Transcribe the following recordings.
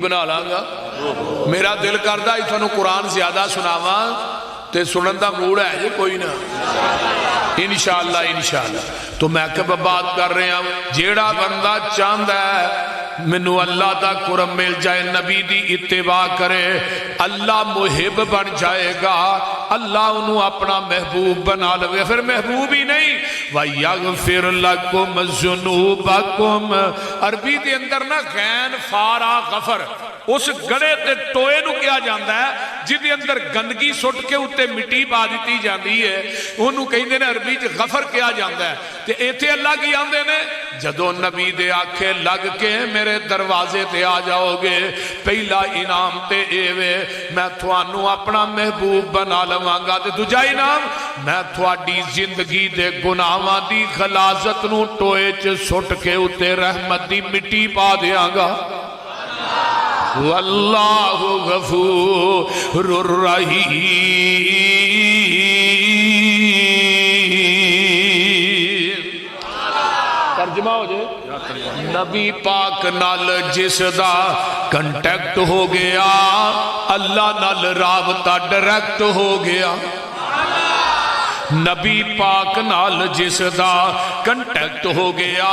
بنا لاگا میرا دل کردا ہے تھانوں قرآن زیادہ سناواں تے سنن دا موڈ ہے جی کوئی نہ انشاءاللہ تو میں کب بات کر رہے ہیں جیڑا بندہ چاہندا ہے منو اللہ دا قرب مل جائے نبی دی اتباع کرے اللہ محب بن جائے گا اللہ انہوں اپنا محبوب بنا لے پھر محبوب ہی نہیں وَيَغْفِرْ لَكُمْ ذُنُوبَكُمْ عربی دے اندر نا غین فارا غفر اس گڑے تے ٹوئے نو کیا جاندہ ہے جدے اندر گندگی سٹ کے اتے مٹی پا دیتی جاندی ہے انہوں کہیں دے نے عربی جے غفر کیا جاندہ ہے تے ایتھے اللہ کی آندے نے جدو نبی دے آنکھیں لگ کے میرے دروازے تے آ جاؤ گے پہلا انعام تے ایوے میں تھوانو اپنا محبوب بنا لوانگا تے دوجا انعام میں تھوڑی زندگی دے گناہاں دی غلاظت نو ٹوئے چ سٹ کے اتے رحمت دی مٹی پا دیاں گا واللہ غفور الرحیم ترجمہ ہو جائے نبی پاک نال جس دا کنٹیکٹ ہو گیا اللہ نال رابطہ ڈائریکٹ ہو گیا نبی پاک نال جس دا کنٹیکٹ ہو گیا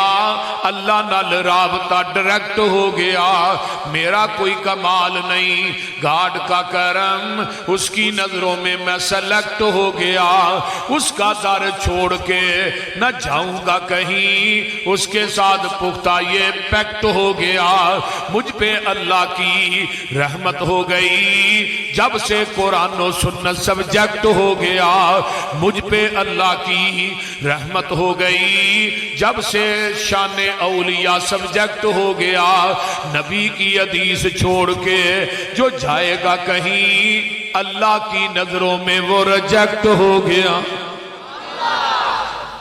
اللہ نال رابطہ ڈائریکٹ ہو گیا میرا کوئی کمال نہیں گاڈ کا کرم اس کی نظروں میں میں سلیکٹ ہو گیا اس کا در چھوڑ کے نہ جاؤں گا کہیں اس کے ساتھ پختہ یہ پیکٹ ہو گیا مجھ پہ اللہ کی رحمت ہو گئی جب سے قرآن و سنت سبجیکٹ ہو گیا مجھ پہ اللہ کی رحمت ہو گئی جب سے شان اولیاء سبجیکٹ ہو گیا نبی کی حدیث چھوڑ کے جو جائے گا کہیں اللہ کی نظروں میں وہ ریجیکٹ ہو گیا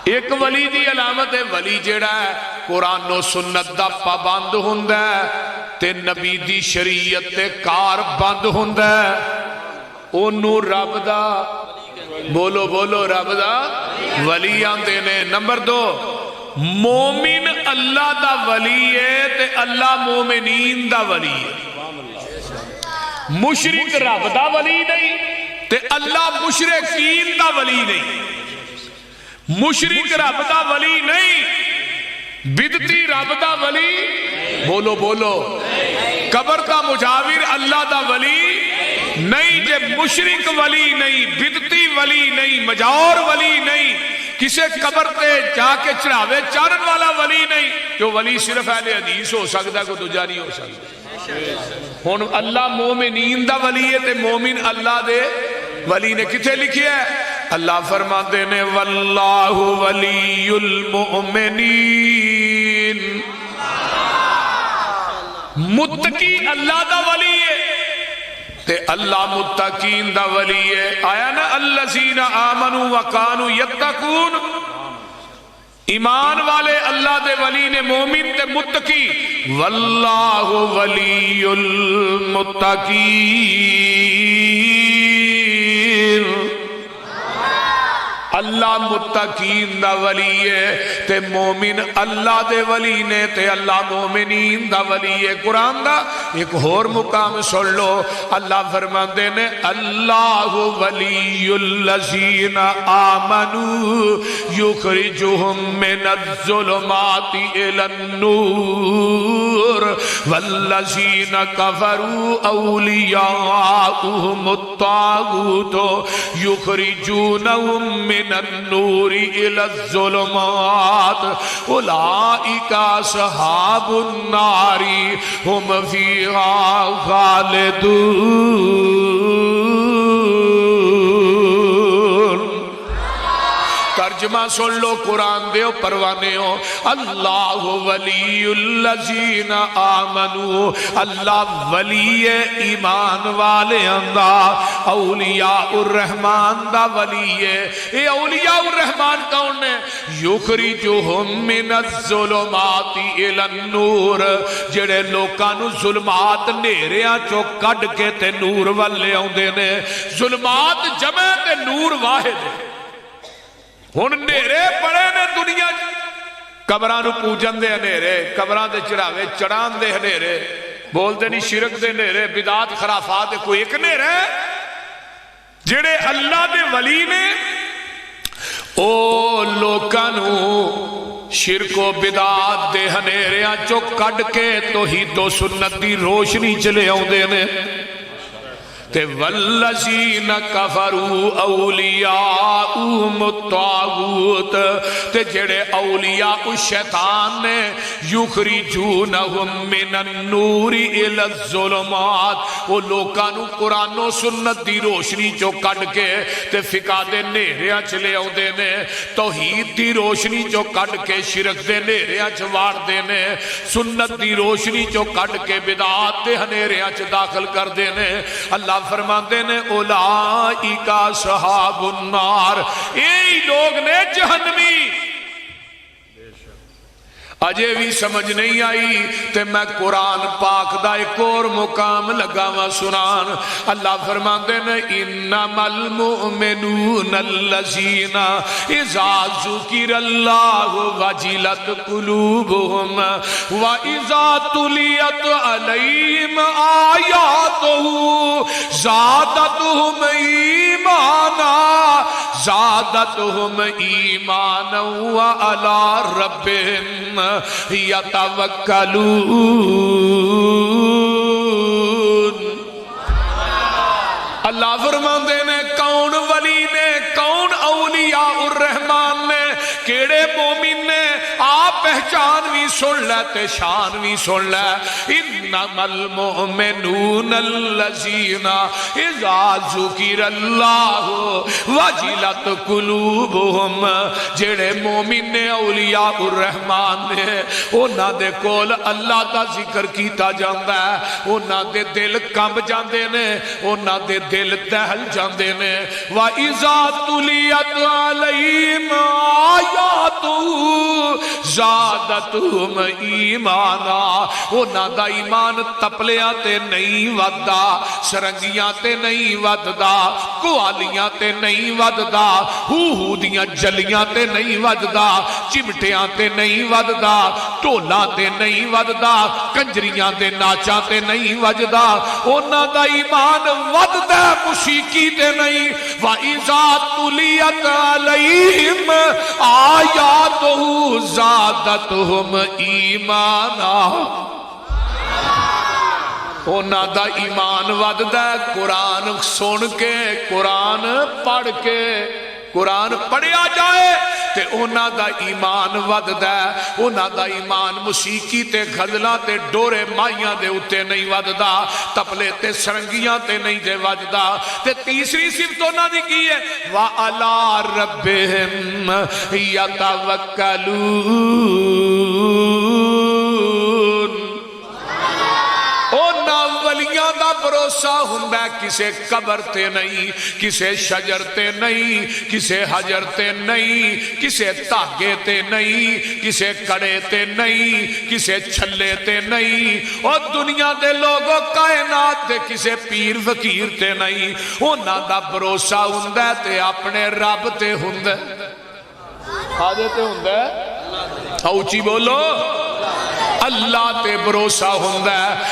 ایک ولی دی علامت ہے ولی جیڑا ہے قرآن و سنت دا پابند ہوندا ہے تے نبی دی شریعت تے کار بند ہوندا ہے اونوں رب دا بولو بولو رب دا ولی آندے نے نمبر 2 مومن اللہ دا ولی ہے تے اللہ مومنین دا ولی ہے مشرک رب دا ولی نہیں تے اللہ مشرکین دا ولی نہیں مشرک رب دا ولی نہیں بدتی رب دا ولی بولو بولو قبر کا مجاور اللہ دا ولی نہیں جے مشرک ولی نہیں بدتی ولی نہیں مجاور ولی نہیں کسے قبر تے جا کے چڑھاوے چارن والا ولی نہیں جو ولی صرف اہل حدیث ہو سکتا ہے کوئی دوجا نہیں ہو سکتا ہن اللہ مومنین دا ولی ہے تے مومن اللہ دے ولی نے کتے لکھی ہے اللہ فرماتے نے واللہ ولی المؤمنین متقی اللہ دا ولی ہے تے اللہ متقین دا ولی ہے آیا نا الذین آمنوا وکانوا یتقون ایمان والے اللہ دے ولی نے مومن تے متقی واللہ ولی المتقین اللہ متقین دا ولی ہے تے مومن اللہ دے ولی نے تے اللہ مومنین دا ولی ہے قرآن دا ایک اور مقام سن لو اللہ فرماندے نے اللہ ولی الذین آمنوا یخرجہم من الظلمات الی النور والذین کفروا اولیاؤہم الطاغوت یخرجونہم من النور الى الظلمات اولئک اصحاب النار هم فیہا خالدون ترجمہ سن لو قرآن دیو پروانے ہو اللہ ولی الذین آمنوا اللہ ولی ایمان والے اندہ اولیاء الرحمن دا ولی ہے اے اولیاء الرحمن کون ہے یخرجہم من الظلمات الی النور جڑے لوکانو ظلمات نیریاں چو کڈ کے تے نور والے آندے نے ظلمات جمع تے نور واحد ہے ہن نیرے پڑے نے دنیا قبرانو پوجن دے ہنیرے قبران دے چڑھاوے چڑھان دے ہنیرے بولتے نہیں شرک دے نیرے بدعات خرافات کوئی ایک نیرے جڑے اللہ دے ولی نے او لوکانو شرک و بدعات دے ہنیریاں چو کڈ کے توحید و سنت دی روشنی چلے آؤندے نے تے والذین کفروا اولیاءهم الطاغوت تے جڑے اولیاء الشیطان نے یخرجونہم من النور الی الظلمات وہ لوکاں نو قرآن و سنت دی روشنی چو کڈ کے تے فقہ دے نیریاں چلے آؤندے نے توحید دی روشنی چو کڈ کے شرک دے نیریاں چ واڑ دے نے سنت دی روشنی چو کڈ کے بدعات دے ہنیریاں چ داخل کر دے نے اللہ فرماتے نے اولائکا صحاب النار یہی لوگ نے جہنمی اجے بھی سمجھ نہیں آئی تے میں قرآن پاک دا ایک اور مقام لگا وا سنان اللہ فرماتے ہیں انما المؤمنون الذین اذا ذکر اللہ وجلت قلوبهم واذا تلیت علیہم آیاتہ زادتهم ایمانا وعلی ربهم یتوکلون اللہ فرماندے نے کون ولی نے کون اولیاء الرحمن نے کیڑے مومن نے آپ پہچان بھی سن لے تے شان بھی سن لے انما المؤمنون الذین اذا ذکر اللہ وجلت قلوبهم جڑے مومن نے اولیاء الرحمن نے انہاں دے کول اللہ دا ذکر کیتا جاندا ہے انہاں دے دل کمب جاندے نے انہاں دے دل دہل جاندے نے وَإِذَا تُلِيَتْ عَلَيْهِمْ آیَاتُهُ زادتہم ایمانا انہاں دا ایمان تپلیاں تے نہیں وددا سرنگیاں تے نہیں وددا کوالیاں تے نہیں وددا ہو دیاں جلیاں تے نہیں وددا چمٹیاں تے نہیں وددا ٹولاں تے نہیں وددا کنجریاں تے ناچاں تے نہیں وجدا انہاں دا ایمان وددا موسیقی تے نہیں وَإِذَا تُلِيَتْ عَلَيْهِمْ آیاتُهُ زادتهم ایمانا انہاں دا ایمان وددا قرآن سن کے قرآن پڑھ کے قرآن پڑھیا جائے تے انہاں دا ایمان وددا انہاں دا ایمان موسیقی تے غزلاں تے ڈورے مائیاں دے اتے نہیں وددا تپلے تے سرنگیاں تے نہیں دے وجدا تے تیسری صفت انہاں دی کی ہے وَعَلَىٰ رَبِّهِمْ يَتَوَكَّلُونَ ولیاں دا بھروسہ ہوندا ہے کسے قبر تے نہیں کسے شجر تے نہیں کسے حجر تے نہیں کسے تاگے تے نہیں کسے کڑے تے نہیں کسے چھلے تے نہیں اور دنیا دے لوگوں کائنات دے کسے پیر فقیر تے نہیں انہاں دا بھروسہ ہوندا ہے تے اپنے رب تے ہوندا ہے آدھے تے ہوندا ہے اوچی بولو اللہ تے بھروسہ ہوندا ہے